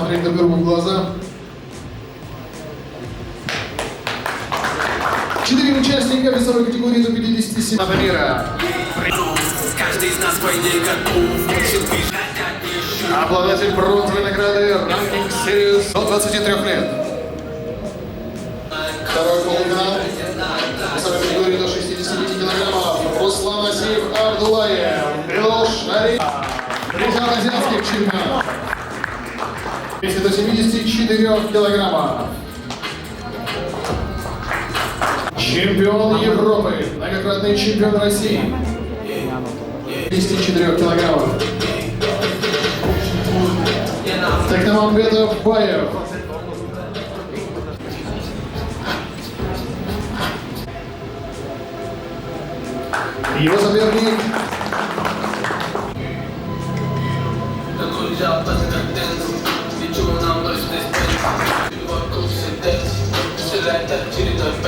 смотреть друг другу в глаза. 4 участника весовой категории до 57 мира. Каждый из нас войне готов. Обладатель бронзовой награды Ranking Series до 23 лет. Второй полуфинал. Весовой категории до 65 килограммов. Руслан Асиев Абдулаев. Билал Шариф. Призер азиатских чемпионов. Весе до 74 килограммов. Чемпион Европы, многократный чемпион России. 54 килограммов. Техномамбетов Баев. Его соперник.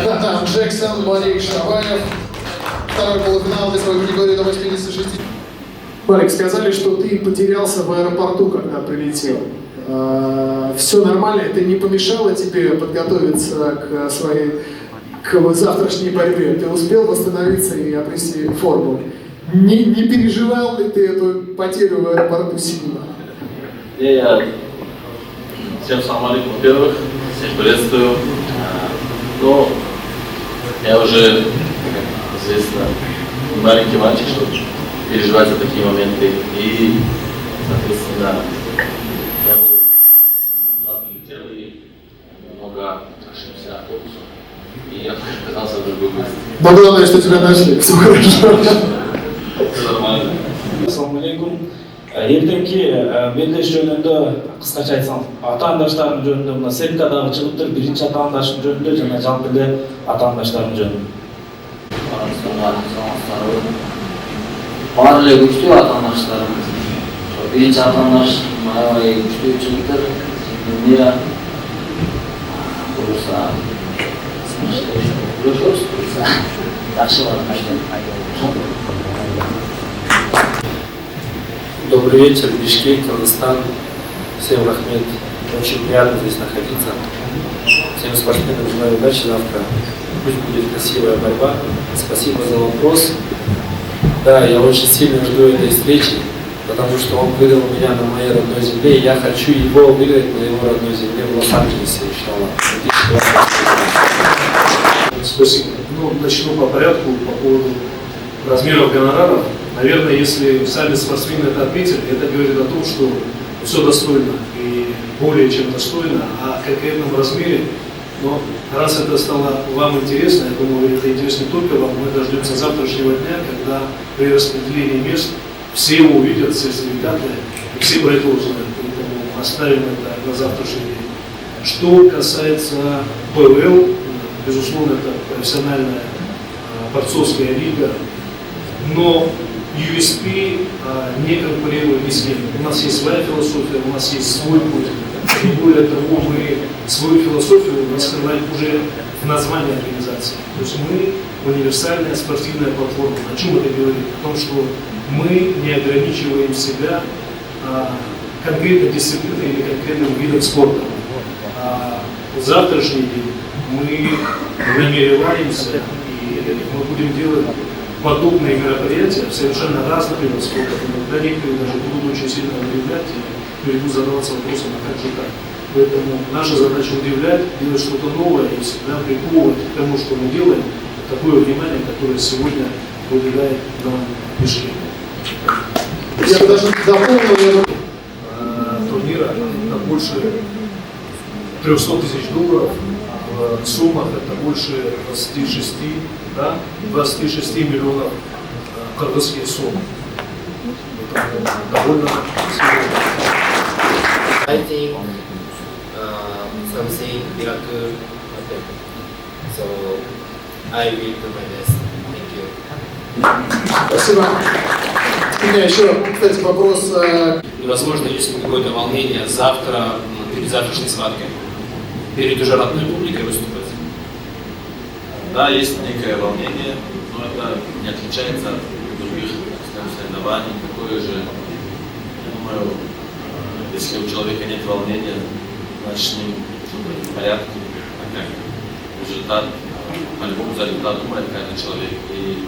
Натан Джексон, Валерий Шабаев. Второй полуфинал весовой категории до 86. Марик, сказали, что ты потерялся в аэропорту, когда прилетел. Все нормально? Это не помешало тебе подготовиться к своей завтрашней борьбе? Ты успел восстановиться и обрести форму? Не переживал ли ты эту потерю в аэропорту сильно? Всем салам алейкум, во-первых, всех приветствую. Но я уже, как известно, маленький мальчик, чтобы переживать за такие моменты. И, соответственно, я был прилетел и немного ошибся автобусом. И я оказался в другой месте. Но главное, что тебя нашли. Все хорошо. Все нормально. Ассаламу алейкум. Ертеңки белдеш жөнүндө кыскача айтсам, атаандаштарым жөнүндө мына селкадагы чыгыптыр, биринчи атаандашым жөнүндө жана жалпы эле атаандаштарым жөнүндө. Баары эле күчтүү атаандаштарым. Биринчи атаандаш аябай күчтүү жыгыттыр. Мира буюрса күрөшөбүз, буюрса жакшы барат. Добрый вечер, Бишкек, Кыргызстан. Всем рахмет. Очень приятно здесь находиться. Всем спортсменам желаю удачи завтра. Пусть будет красивая борьба. Спасибо за вопрос. Да, я очень сильно жду этой встречи, потому что он выиграл меня на моей родной земле, и я хочу его выиграть на его родной земле в Лос-Анджелесе, иншаллах. Спасибо. Начну по порядку, по поводу размеров гонораров. Наверное, если сами спортсмены это отметили, это говорит о том, что все достойно и более чем достойно, а в конкретном размере. Но раз это стало вам интересно, я думаю, это интересно не только вам, мы дождемся завтрашнего дня, когда при распределении мест все увидят, все сертификаты, и все про это узнают. Поэтому оставим это на завтрашний день. Что касается ПВЛ, безусловно, это профессиональная борцовская лига, но USP не конкурирует ни с кем. У нас есть своя философия, у нас есть свой путь. И более того, мы свою философию раскрываем уже в названии организации. То есть мы универсальная спортивная платформа. О чем это говорит? О том, что мы не ограничиваем себя конкретной дисциплиной или конкретным видом спорта. В завтрашний день мы намереваемся и мы будем делать подобные мероприятия в совершенно разных видах спорта. Иногда некоторые даже будут очень сильно удивлять и придут задаваться вопросом, а как же так. Поэтому наша задача удивлять, делать что-то новое и всегда приковывать к тому, что мы делаем, такое внимание, которое сегодня уделяет нам Бишкек. Я бы даже дополнил турнира это больше 300 тысяч долларов, в суммах это больше 26, да, 26 миллионов кыргызских сум. Это довольно серьезно. I think something miracle happened. So I will do my best. Thank you. Спасибо. У меня еще, кстати, вопрос. И, возможно, есть какое-то волнение завтра, перед завтрашней схваткой, перед уже родной публикой выступать. Да, есть некое волнение, но это не отличается от других соревнований. Такое же, я думаю, без Если у человека нет волнения, значит с ним что-то в порядке. А как? Результат, по-любому за результат думает каждый человек. И,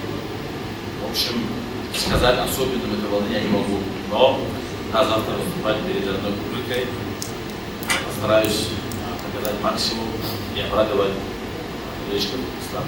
в общем, сказать особенным это волнение я не могу. Но завтра выступать перед одной публикой постараюсь показать максимум и обрадовать личных стран.